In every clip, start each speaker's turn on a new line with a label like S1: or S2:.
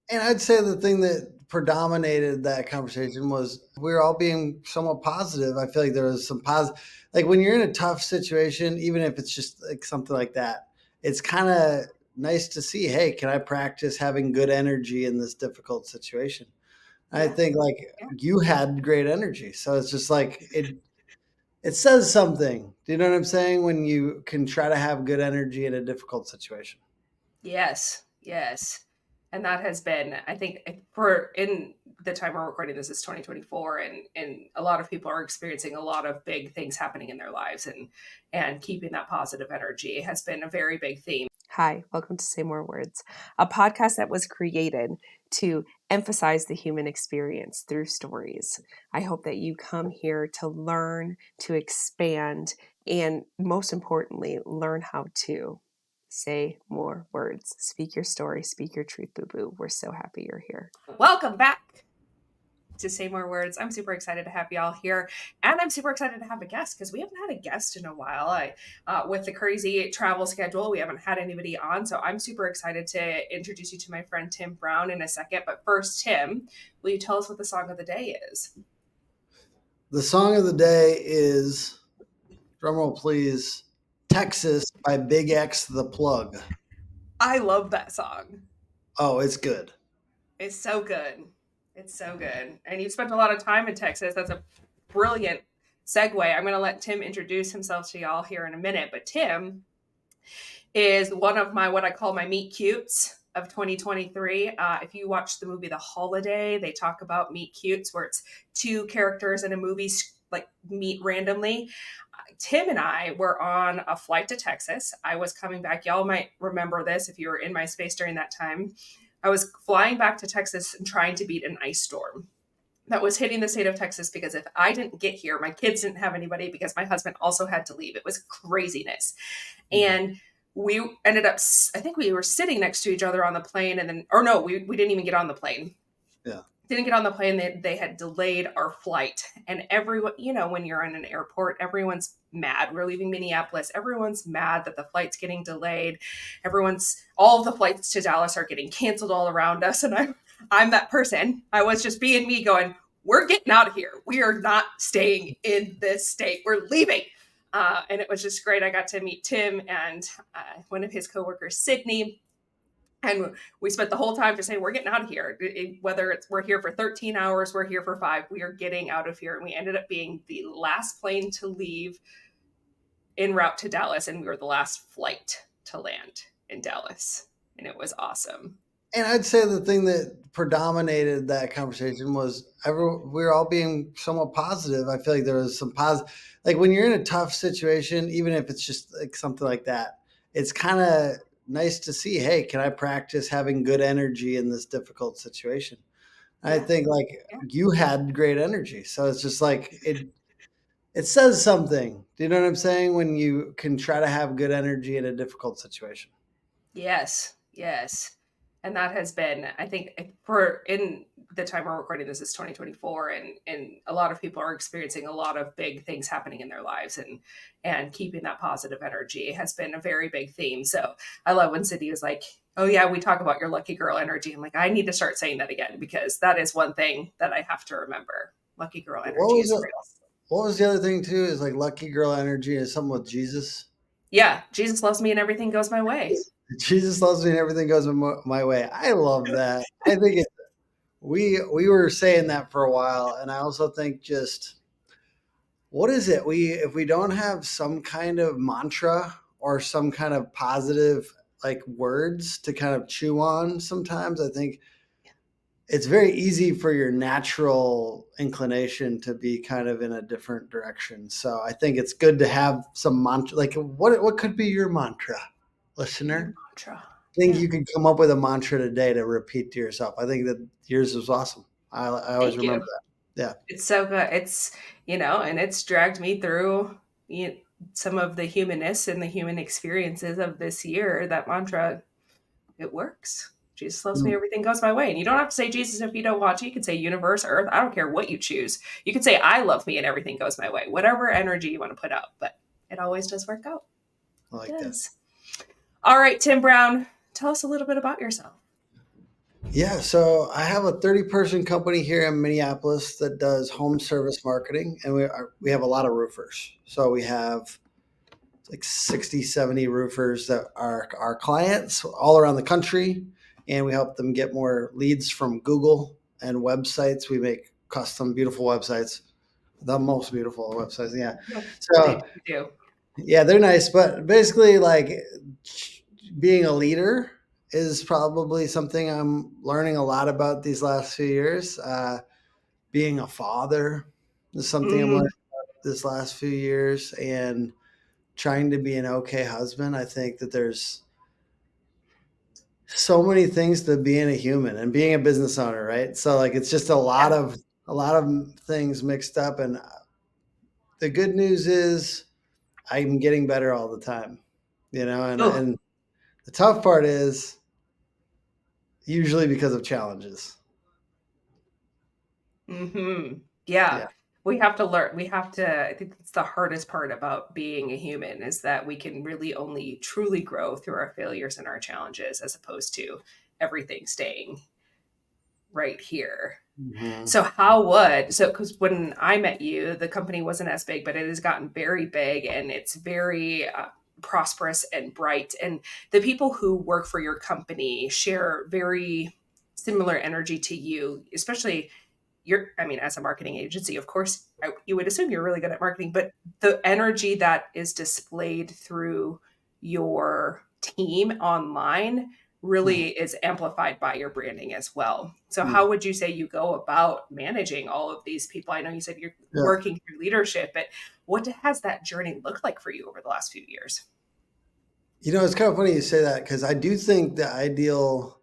S1: And I'd say the thing that predominated that conversation was we were all being somewhat positive. I feel like there was some positive, like when you're in a tough situation, even if it's just like something like that, it's kind of nice to see, hey, can I practice having good energy in this difficult situation? I
S2: Yeah.
S1: think like
S2: Yeah.
S1: you had great energy. So it's just like it says something. Do you know what I'm saying? When you can try to have good energy in a difficult situation.
S2: Yes. Yes. And that has been, I think, for in the time we're recording this is 2024, and a lot of people are experiencing a lot of big things happening in their lives, and keeping that positive energy has been a very big theme. Hi, welcome to Say More Words, a podcast that was created to emphasize the human experience through stories. I hope that you come here to learn, to expand, and most importantly, learn how to say more words. Speak your story, speak your truth, boo boo. We're so happy you're here. Welcome back to Say More Words. I'm super excited to have y'all here, and I'm super excited to have a guest because we haven't had a guest in a while. With the crazy travel schedule, we haven't had anybody on, so I'm super excited to introduce you to my friend Tim Brown in a second. But first, Tim, will you tell us what the song of the day is?
S1: The song of the day is, drumroll please, Texas by Big X the Plug.
S2: I love that song.
S1: Oh, it's good.
S2: It's so good. It's so good. And you've spent a lot of time in Texas. That's a brilliant segue. I'm going to let Tim introduce himself to y'all here in a minute. But Tim is one of my, what I call my meet cutes of 2023. If you watch the movie The Holiday, they talk about meet cutes, where it's two characters in a movie like meet randomly. Tim and I were on a flight to Texas. I was coming back. Y'all might remember this if you were in my space during that time. I was flying back to Texas and trying to beat an ice storm that was hitting the state of Texas, because if I didn't get here, my kids didn't have anybody because my husband also had to leave. It was craziness.
S1: Mhm.
S2: And we ended up, I think we were sitting next to each other on the plane, and then, or no, we didn't even get on the plane.
S1: Yeah.
S2: Didn't get on the plane. They had delayed our flight. And everyone, when you're in an airport, everyone's mad. We're leaving Minneapolis. Everyone's mad that the flight's getting delayed. All of the flights to Dallas are getting canceled all around us. And I'm that person. I was just being me going, we're getting out of here. We are not staying in this state. We're leaving. And it was just great. I got to meet Tim and one of his coworkers, Sydney. And we spent the whole time just saying, we're getting out of here. Whether it's we're here for 13 hours, we're here for 5, we are getting out of here. And we ended up being the last plane to leave en route to Dallas. And we were the last flight to land in Dallas. And it was awesome.
S1: And I'd say the thing that predominated that conversation was we were all being somewhat positive. I feel like there was some positive, like when you're in a tough situation, even if it's just like something like that, it's kind of nice to see, hey, can I practice having good energy in this difficult situation? I
S2: Yeah.
S1: think like
S2: Yeah.
S1: you had great energy. So it's just like it says something. Do you know what I'm saying? When you can try to have good energy in a difficult situation.
S2: Yes, yes. And that has been, I think, for in the time we're recording this is 2024, and a lot of people are experiencing a lot of big things happening in their lives, and keeping that positive energy has been a very big theme. So I love when Cindy was like, "Oh yeah, we talk about your lucky girl energy." I'm like, I need to start saying that again, because that is one thing that I have to remember. Lucky girl
S1: What
S2: energy
S1: was
S2: is
S1: it?
S2: real.
S1: What was the other thing too? Is like lucky girl energy is something with Jesus.
S2: Yeah, Jesus loves me and everything goes my way.
S1: Jesus loves me and everything goes my way. I love that. I think we were saying that for a while, and I also think just what is it? We if we don't have some kind of mantra or some kind of positive like words to kind of chew on, sometimes I think it's very easy for your natural inclination to be kind of in a different direction. So I think it's good to have some mantra. Like what could be your mantra,
S2: Your
S1: listener?
S2: mantra.
S1: I think
S2: Yeah.
S1: you could come up with a mantra today to repeat to yourself. I think that yours was awesome. I always
S2: Thank
S1: remember
S2: you.
S1: that. Yeah.
S2: It's so good. And it's dragged me through some of the humanness and the human experiences of this year. That mantra, it works. Jesus loves me,
S1: Mm.
S2: everything goes my way. And you don't have to say Jesus if you don't want to. You can say universe, earth. I don't care what you choose. You can say I love me and everything goes my way. Whatever energy you want to put out, but it always does work out.
S1: I
S2: It
S1: like that.
S2: does. All right, Tim Brown, tell us a little bit about yourself.
S1: Yeah, so I have a 30-person company here in Minneapolis that does home service marketing, and we have a lot of roofers. So we have like 60, 70 roofers that are our clients all around the country, and we help them get more leads from Google and websites. We make custom beautiful websites, the most beautiful websites. Yeah.
S2: They
S1: So
S2: do.
S1: yeah, they're nice, but basically like being a leader is probably something I'm learning a lot about these last few years. Being a father is something I'm learning
S2: Mm,
S1: this last few years, and trying to be an okay husband. I think that there's so many things to being a human and being a business owner, right? So like it's just
S2: yeah.
S1: a lot of things mixed up, and the good news is I'm getting better all the time, you know,
S2: Oh,
S1: and the tough part is usually because of challenges.
S2: yeah.
S1: Yeah.
S2: We have to learn. We have to. I think that's the hardest part about being a human is that we can really only truly grow through our failures and our challenges, as opposed to everything staying right here.
S1: Mhm.
S2: So how would so because when I met you, the company wasn't as big, but it has gotten very big and it's very prosperous and bright. And the people who work for your company share very similar energy to you, especially you're. I mean, as a marketing agency, of course, you would assume you're really good at marketing, but the energy that is displayed through your team online
S1: Mhm.
S2: really is amplified by your branding as well. So
S1: Mhm.
S2: how would you say you go about managing all of these people? I know you said you're
S1: Yeah.
S2: working through leadership, but what has that journey looked like for you over the last few years?
S1: You know, it's kind of funny you say that because I do think the ideal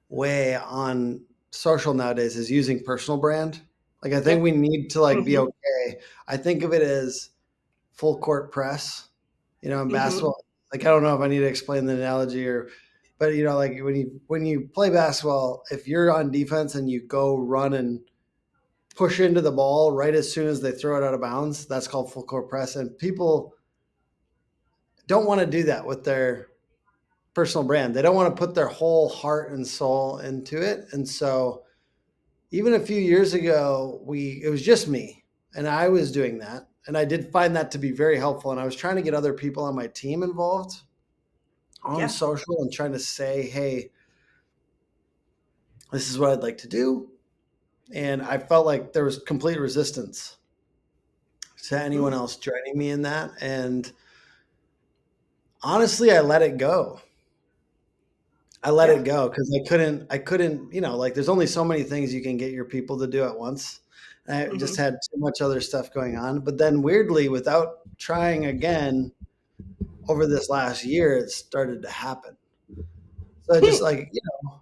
S1: way on social nowadays is using personal brand. Like I think
S2: Yep.
S1: we need to like be
S2: Hmm.
S1: okay. I think of it as full court press, you know, in
S2: Hmm.
S1: basketball. Like I don't know if I need to explain the analogy or but you know, like when you play basketball, if you're on defense and you go run and push into the ball right as soon as they throw it out of bounds, that's called full court press. And people don't want to do that with their personal brand. They don't want to put their whole heart and soul into it. And so even a few years ago, we it was just me and I was doing that. And I did find that to be very helpful. And I was trying to get other people on my team involved on
S2: Yeah.
S1: social and trying to say, hey, this is what I'd like to do. And I felt like there was complete resistance to anyone
S2: Mm.
S1: else joining me in that. And honestly, I let it go. I let
S2: Yeah.
S1: it go because I couldn't, you know, like there's only so many things you can get your people to do at once. And I just
S2: Hmm.
S1: had too much other stuff going on. But then weirdly, without trying again over this last year, it started to happen. So I just like, you know,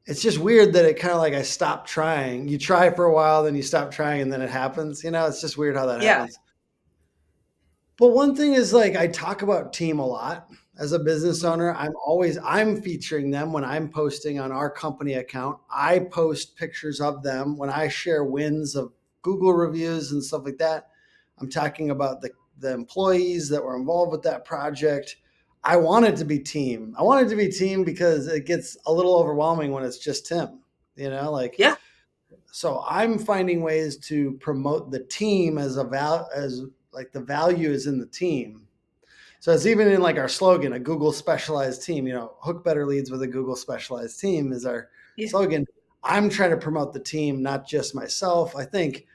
S1: it's just weird that it kind of like I stopped trying. You try for a while, then you stop trying, and then it happens. You know, it's just weird how that
S2: Yeah.
S1: happens. But one thing is like I talk about team a lot as a business
S2: Mhm.
S1: owner. I'm featuring them when I'm posting on our company account. I post pictures of them when I share wins of Google reviews and stuff like that. I'm talking about the employees that were involved with that project. I want it to be team. I want it to be team because it gets a little overwhelming when it's just him. You know, like
S2: Yeah.
S1: so I'm finding ways to promote the team as as like the value is in the team. So it's even in like our slogan, a Google specialized team, you know, hook better leads with a Google specialized team is our
S2: Yeah.
S1: slogan. I'm trying to promote the team, not just myself. I think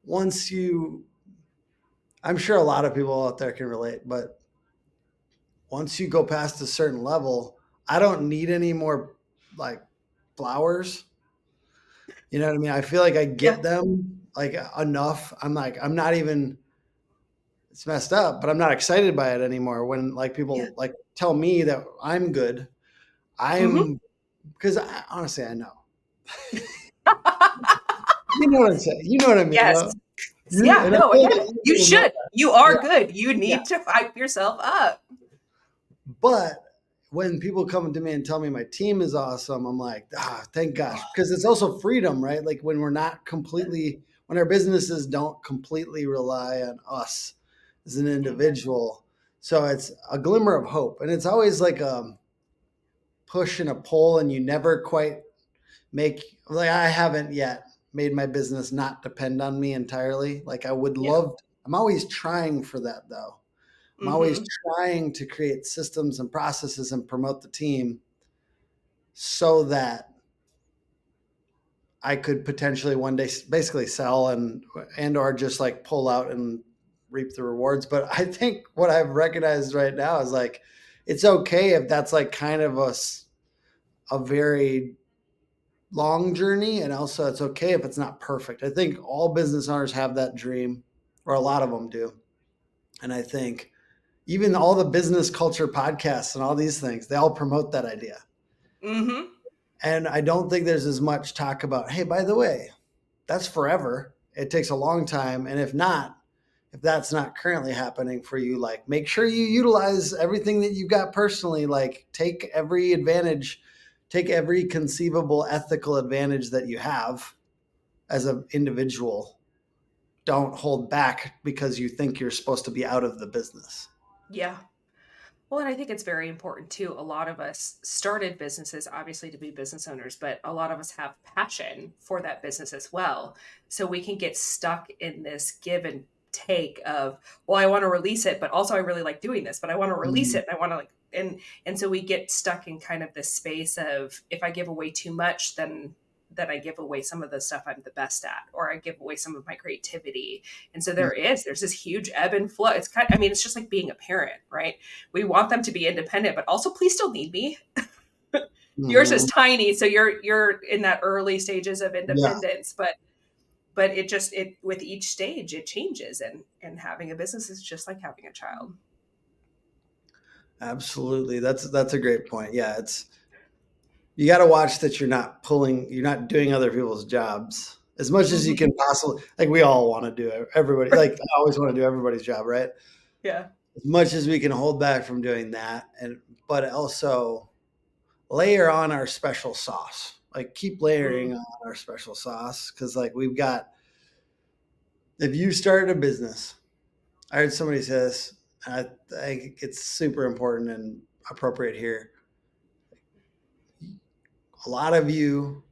S1: once you I'm sure a lot of people out there can relate, but once you go past a certain level, I don't need any more like flowers. You know what I mean? I feel like I
S2: Yeah.
S1: get them like enough. I'm not even it's messed up, but I'm not excited by it anymore when like
S2: Yeah.
S1: people like tell me that I'm good.
S2: Hmm.
S1: I'm because honestly I know. You know what I'm saying. You know what I mean
S2: Yes.
S1: though. You
S2: Yeah.
S1: and I
S2: No,
S1: feel like a
S2: again,
S1: lot of
S2: you
S1: people know
S2: should.
S1: that.
S2: You are
S1: Yeah,
S2: good. You
S1: yeah.
S2: need to hype yourself up.
S1: But when people come to me and tell me my team is awesome, I'm like, thank gosh. Because it's also freedom, right? Like when we're not completely when our businesses don't completely rely on us as an
S2: Amen.
S1: individual. So it's a glimmer of hope. And it's always like push and a pull, and you never quite make, like, I haven't yet made my business not depend on me entirely. Like I would
S2: Yeah.
S1: love, I'm always trying for that though. I'm always
S2: Mm-hmm.
S1: trying to create systems and processes and promote the team so that I could potentially one day basically sell and or just like pull out and reap the rewards. But I think what I've recognized right now is like it's okay if that's like kind of a very long journey, and also it's okay if it's not perfect. I think all business owners have that dream, or a lot of them do. And I think even all the business culture podcasts and all these things, they all promote that idea.
S2: Mm-hmm.
S1: And I don't think there's as much talk about, hey, by the way, that's forever. It takes a long time. And if not, if that's not currently happening for you, like make sure you utilize everything that you've got personally. Like take every advantage, take every conceivable ethical advantage that you have as an individual. Don't hold back because you think you're supposed to be out of the business.
S2: Yeah. Well, and I think it's very important too. A lot of us started businesses obviously to be business owners, but a lot of us have passion for that business as well. So we can get stuck in this give and take of, well, I want to release it, but also I really like doing this, but I want to release
S1: Mm,
S2: it and I want to like and so we get stuck in kind of this space of if I give away too much, then I give away some of the stuff I'm the best at, or I give away some of my creativity. And so
S1: mm,
S2: there's this huge ebb and flow. It's kind of, I mean, it's just like being a parent, right? We want them to be independent, but also please still need me. Yours is
S1: mhm.
S2: tiny, so you're in that early stages of
S1: Yeah,
S2: independence, but it with each stage it changes, and having a business is just like having a child.
S1: absolutely. That's a great point. Yeah, it's you got to watch that you're not doing other people's jobs as much as you
S2: Mm-hmm.
S1: can possibly. Like we all want to do it. Everybody, like I always want to do everybody's job, right?
S2: Yeah.
S1: As much as we can hold back from doing that, and but also layer on our special sauce. Like keep layering
S2: Mm.
S1: on our special sauce because like we've got. If you started a business, I heard somebody say this. I think it's super important and appropriate here. A lot of you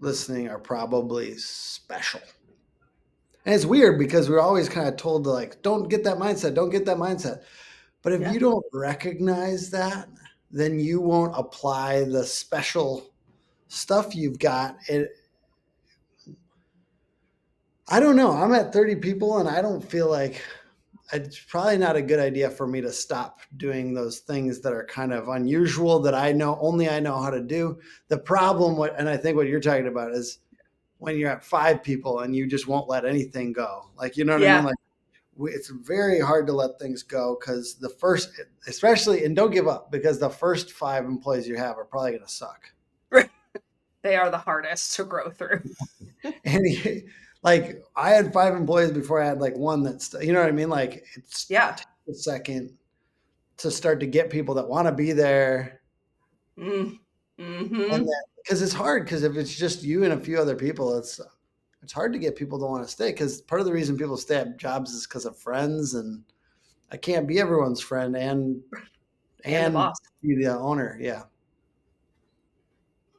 S1: listening are probably special. And it's weird because we're always kind of told to like, don't get that mindset, don't get that mindset. But if
S2: Yeah.
S1: you don't recognize that, then you won't apply the special stuff you've got. I don't know. I'm at 30 people and I don't feel like it's probably not a good idea for me to stop doing those things that are kind of unusual that I know only I know how to do. The problem, and I think what you're talking about is when you're at 5 people and you just won't let anything go. Like, you know what I mean?
S2: Yeah.
S1: Like, it's very hard to let things go because the first, especially, and don't give up because the first 5 employees you have are probably going to suck.
S2: They are the hardest to grow through.
S1: And like, I had 5 employees before I had like one that's, you know what I mean? Like, it
S2: Yeah.
S1: takes a second to start to get people that want to be there.
S2: Mm.
S1: And
S2: Mm-hmm.
S1: then, because it's hard, because if it's just you and a few other people, it's hard to get people to want to stay. Because part of the reason people stay at jobs is because of friends, and I can't be everyone's friend
S2: And the
S1: and
S2: boss.
S1: be the owner. Yeah.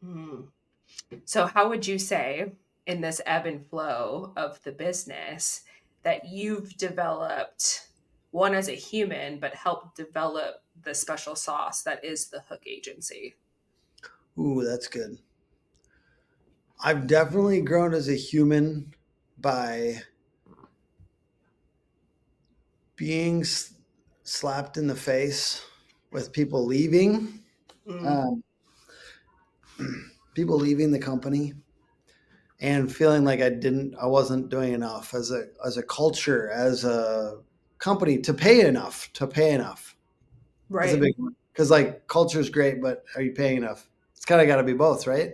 S2: Hmm. So, how would you say in this ebb and flow of the business that you've developed one as a human, but helped develop the special sauce that is the Hook Agency?
S1: Ooh, that's good. I've definitely grown as a human by being slapped in the face with people leaving,
S2: Mm,
S1: um, people leaving the company, and feeling like I wasn't doing enough as a culture, as a company to pay enough. That's a
S2: right.
S1: big one because like culture is great, but are you paying enough? It's kind of got to be both, right?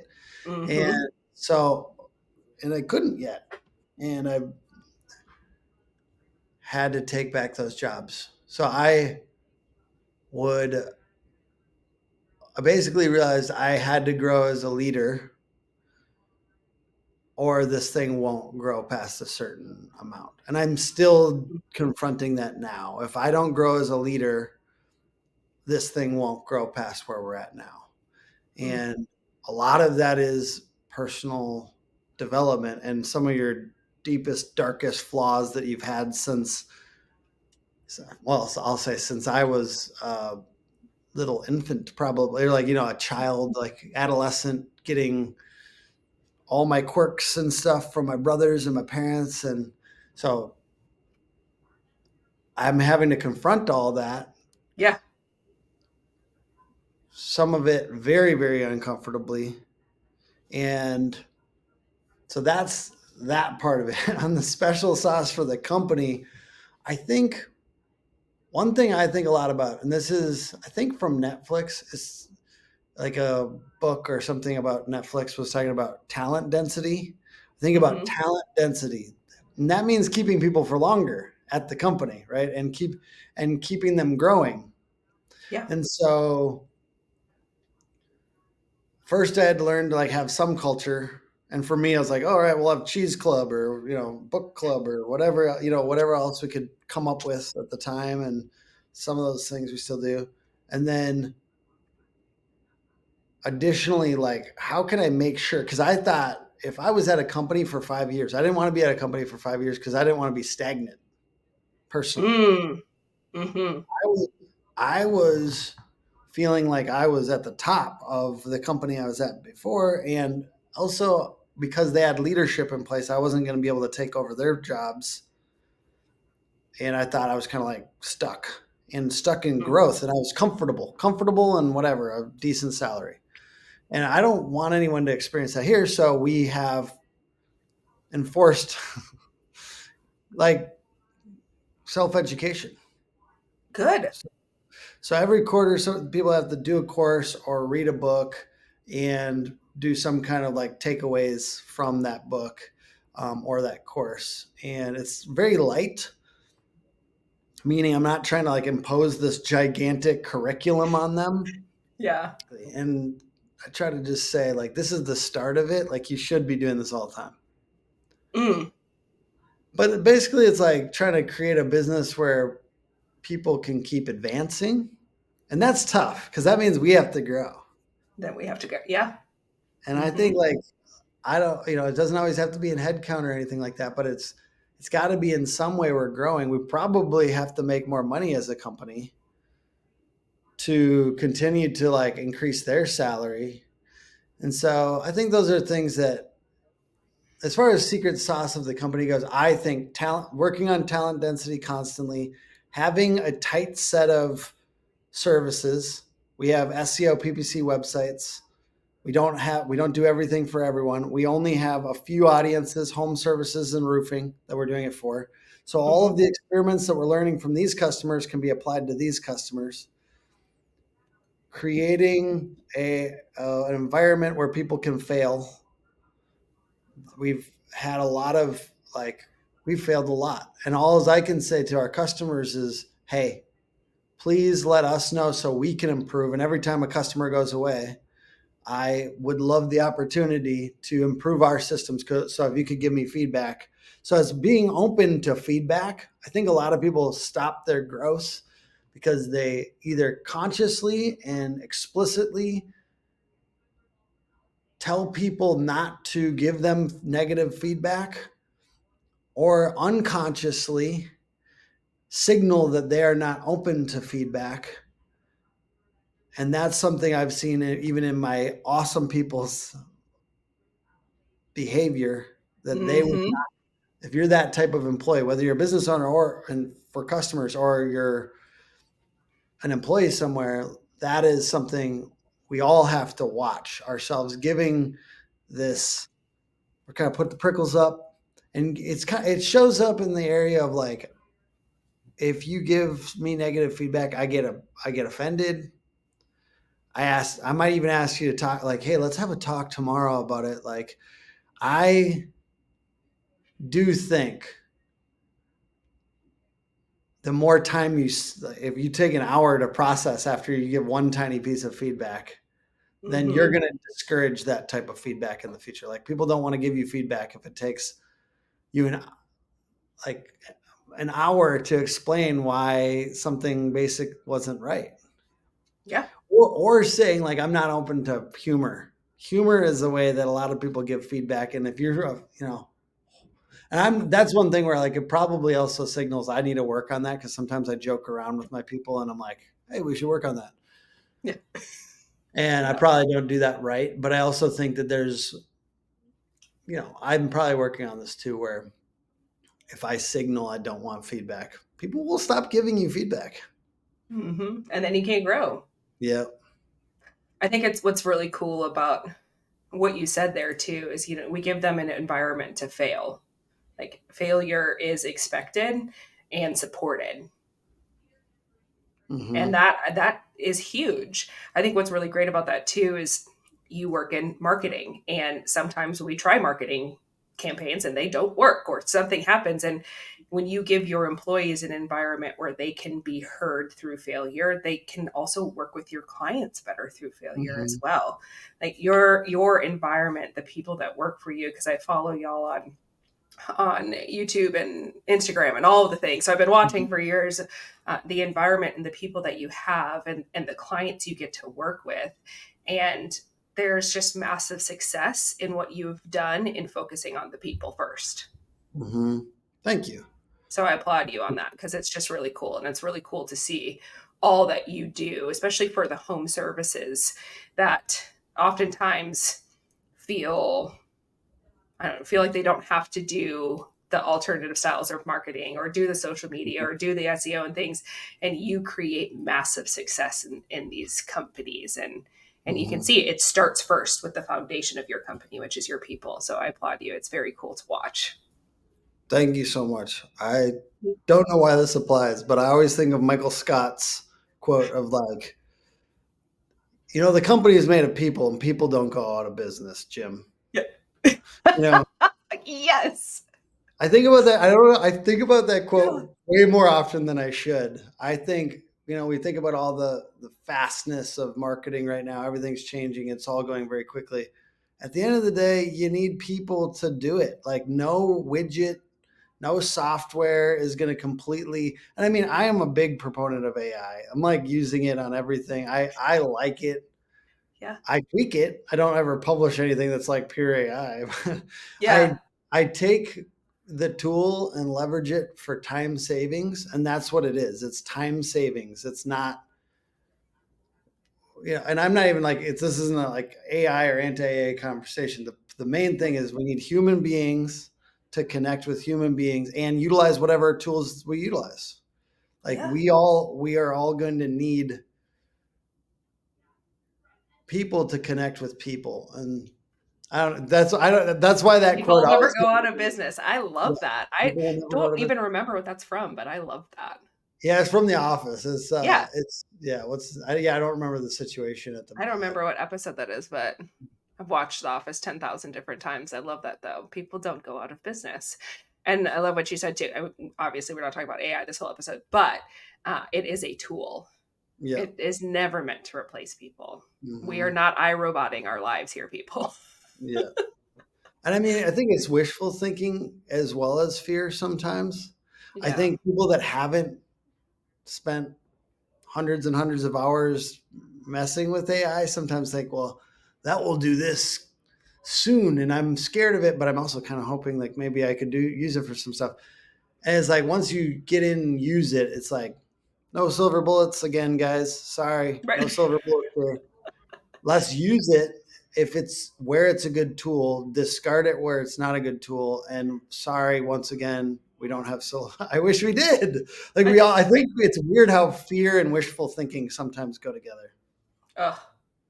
S1: And
S2: Mm-hmm.
S1: so, and I couldn't yet, and I had to take back those jobs. So would I basically realized I had to grow as a leader or this thing won't grow past a certain amount. And I'm still confronting that now. If I don't grow as a leader, this thing won't grow past where we're at now.
S2: Mm.
S1: And a lot of that is personal development and some of your deepest, darkest flaws that you've had since, well, I'll say since I was a little infant, probably, or like, a child, like adolescent, getting all my quirks and stuff from my brothers and my parents. And so I'm having to confront all that,
S2: Yeah.
S1: some of it very, very uncomfortably. And so that's that part of it. On the special sauce for the company, I think one thing I think a lot about, and this is, I think from Netflix, is like a book or something about Netflix was talking about talent density. Think about
S2: Hmm.
S1: talent density. And that means keeping people for longer at the company, right? And keeping them growing.
S2: Yeah.
S1: And so first I had to learn to like have some culture. And for me, I was like, all right, we'll have cheese club or, book club or whatever, whatever else we could come up with at the time. And some of those things we still do. And then additionally, like, how can I make sure? Because I thought if I was at a company for 5 years, I didn't want to be at a company for 5 years because I didn't want to be stagnant personally.
S2: Mm. Hmm.
S1: I was feeling like I was at the top of the company I was at before. And also because they had leadership in place, I wasn't going to be able to take over their jobs. And I thought I was kind of like stuck in
S2: Mm.
S1: growth. And I was comfortable and whatever, a decent salary. And I don't want anyone to experience that here. So we have enforced like self education.
S2: Good.
S1: So every quarter, so people have to do a course or read a book and do some kind of like takeaways from that book or that course. And it's very light, meaning I'm not trying to like impose this gigantic curriculum on them.
S2: Yeah.
S1: And I try to just say, like, this is the start of it. Like, you should be doing this all the time.
S2: Mm.
S1: But basically, it's like trying to create a business where people can keep advancing. And that's tough because that means we have to grow.
S2: Then we have to go. Yeah.
S1: And I
S2: Hmm.
S1: think like I don't, it doesn't always have to be in headcount or anything like that, but it's got to be in some way we're growing. We probably have to make more money as a company to continue to like increase their salary. And so I think those are things that, as far as secret sauce of the company goes, I think talent, working on talent density constantly, having a tight set of services. We have SEO PPC websites. We don't do everything for everyone. We only have a few audiences, home services and roofing that we're doing it for. So all
S2: Hmm.
S1: of the experiments that we're learning from these customers can be applied to these customers. Creating an environment where people can fail. We've had a lot of like we've failed a lot. And all I can say to our customers is, hey, please let us know so we can improve. And every time a customer goes away, I would love the opportunity to improve our systems. So if you could give me feedback. So as being open to feedback, I think a lot of people stop their growth because they either consciously and explicitly tell people not to give them negative feedback or unconsciously signal that they are not open to feedback. And that's something I've seen even in my awesome people's behavior that they will,
S2: Hmm.
S1: if you're that type of employee, whether you're a business owner or and for customers or you're an employee somewhere, that is something we all have to watch ourselves giving this. We're kind of put the prickles up, and it shows up in the area of like, if you give me negative feedback, I get offended. I might even ask you to talk, like, hey, let's have a talk tomorrow about it. Like, I do think the more time if you take an hour to process after you give one tiny piece of feedback, then you're
S2: Hmm.
S1: going to discourage that type of feedback in the future. Like, people don't want to give you feedback if it takes you like an hour to explain why something basic wasn't right.
S2: Yeah.
S1: or saying like, I'm not open to humor. Humor is the way that a lot of people give feedback. And if you're, and that's one thing where like it probably also signals I need to work on that because sometimes I joke around with my people and I'm like, hey, we should work on that.
S2: Yeah.
S1: And I
S2: Yeah.
S1: probably don't do that right. But I also think that there's, I'm probably working on this too, where if I signal I don't want feedback, people will stop giving you feedback.
S2: And then you can't grow.
S1: Yeah.
S2: I think it's what's really cool about what you said there too is, we give them an environment to fail. Like failure is expected and supported. And
S1: Mm-hmm.
S2: that is huge. I think what's really great about that too is you work in marketing, and sometimes we try marketing campaigns and they don't work or something happens. And when you give your employees an environment where they can be heard through failure, they can also work with your clients better through failure
S1: Mm-hmm.
S2: as well. Like your environment, the people that work for you, because I follow y'all on YouTube and Instagram and all of the things. So I've been watching for years the environment and the people that you have, and the clients you get to work with. And there's just massive success in what you've done in focusing on the people first.
S1: Mm-hmm. Thank you.
S2: So I applaud you on that because it's just really cool. And it's really cool to see all that you do, especially for the home services that oftentimes feel I don't feel like they don't have to do the alternative styles of marketing or do the social media or do the SEO and things. And you create massive success in these companies. And you can
S1: Mm-hmm.
S2: see it starts first with the foundation of your company, which is your people. So I applaud you. It's very cool to watch.
S1: Thank you so much. I don't know why this applies, but I always think of Michael Scott's quote of like, the company is made of people and people don't go out of business, Jim.
S2: Yeah.
S1: You know,
S2: Yes.
S1: I think about that. I don't know. I think about that
S2: Yeah.
S1: quote way more often than I should. I think, we think about all the fastness of marketing right now. Everything's changing. It's all going very quickly. At the end of the day, you need people to do it. Like no widget, no software is going to completely. And I mean, I am a big proponent of AI. I'm like using it on everything. I like it.
S2: Yeah.
S1: I tweak it. I don't ever publish anything that's like pure AI. I
S2: Yeah.
S1: I take the tool and leverage it for time savings, and that's what it is. It's time savings. It's not, and I'm not even like this isn't a, like AI or anti-AI conversation. The main thing is we need human beings to connect with human beings and utilize whatever tools we utilize. Like
S2: Yeah.
S1: we are all going to need people to connect with people, and I don't. That's why that
S2: People
S1: quote
S2: will never
S1: always
S2: go
S1: gets
S2: out
S1: me.
S2: of business. I
S1: Yeah,
S2: love that. I
S1: people will never go
S2: don't
S1: to
S2: even
S1: business.
S2: remember what that's from, but I love that.
S1: Yeah, it's from The Office.
S2: Yeah.
S1: It's yeah. I don't remember the situation at the.
S2: I don't remember what episode that is, but I've watched The Office 10,000 different times. I love that though. People don't go out of business. And I love what you said too. Obviously, we're not talking about AI this whole episode, but it is a tool.
S1: Yeah.
S2: It is never meant to replace people. We are
S1: Hmm.
S2: not iRoboting our lives here, people.
S1: Yeah, and I mean, I think it's wishful thinking as well as fear. Sometimes, I
S2: Yeah.
S1: think people that haven't spent hundreds and hundreds of hours messing with AI sometimes think, well, that will do this soon, and I'm scared of it, but I'm also kind of hoping like maybe I could use it for some stuff. And it's like once you get in and use it, it's like no silver bullets again, guys. Sorry, no
S2: Right.
S1: silver bullets here. Let's use it if it's where it's a good tool. Discard it where it's not a good tool. And sorry, once again, we don't have silver. I wish we did. Like we all. I think it's weird how fear and wishful thinking sometimes go together.
S2: Oh,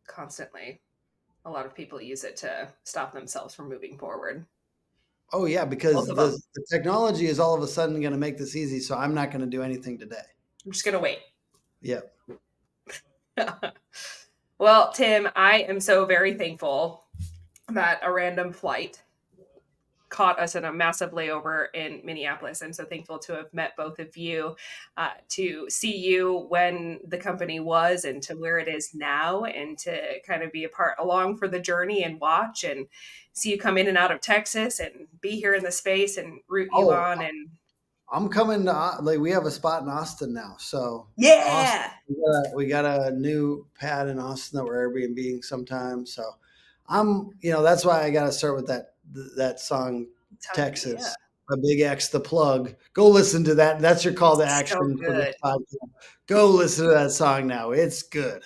S2: constantly. A lot of people use it to stop themselves from moving forward.
S1: Oh yeah,
S2: Both
S1: because
S2: of
S1: the,
S2: them.
S1: the technology is all of a sudden going to make this easy, so I'm not going to do anything today.
S2: I'm just going to wait.
S1: Yeah.
S2: Well, Tim, I am so very thankful that a random flight caught us in a massive layover in Minneapolis. I'm so thankful to have met both of you, to see you when the company was and to where it is now, and to kind of be a part along for the journey and watch and see you come in and out of Texas and be here in the space and root you
S1: Oh,
S2: on. And
S1: I'm coming to like we have a spot in Austin now. So Austin,
S2: Yeah.
S1: we got a new pad in Austin that we're Airbnb sometimes. So that's why I got to start with that song
S2: Yeah.
S1: Texas. A Big X the plug. Go listen to that. That's your call to
S2: It's so
S1: action for this
S2: good.
S1: podcast. Go listen to that song now. It's good.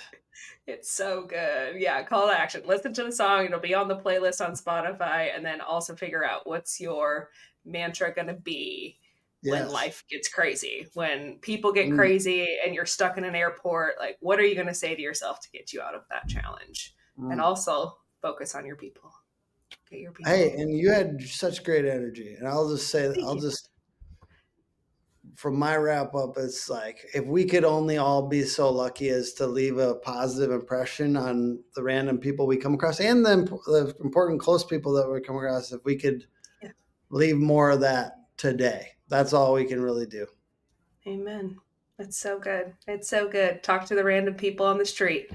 S2: It's so good. Yeah, call to action. Listen to the song. It'll be on the playlist on Spotify. And then also figure out what's your mantra going to be when
S1: Yes.
S2: life gets crazy, when people get
S1: Mm,
S2: crazy and you're stuck in an airport. Like, what are you going to say to yourself to get you out of that challenge? And
S1: mm.
S2: also focus on your people. Get your
S1: Hey,
S2: people.
S1: and you had such great energy. And I'll just say,
S2: Thank you.
S1: from my wrap up, it's like if we could only all be so lucky as to leave a positive impression on the random people we come across and the important close people that we come across, if we could
S2: Yeah.
S1: leave more of that today, that's all we can really do.
S2: Amen. It's so good. It's so good. Talk to the random people on the street.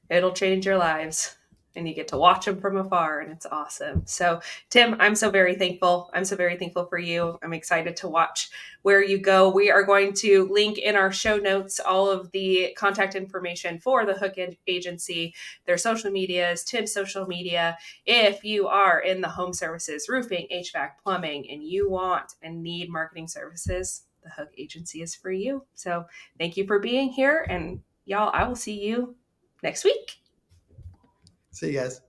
S2: It'll change your lives. And you get to watch them from afar, and it's awesome. So, Tim, I'm so very thankful. I'm so very thankful for you. I'm excited to watch where you go. We are going to link in our show notes all of the contact information for the Hook Agency, their social medias, Tim's social media. If you are in the home services, roofing, HVAC, plumbing, and you want and need marketing services, the Hook Agency is for you. So, thank you for being here. And y'all, I will see you next week.
S1: See you guys.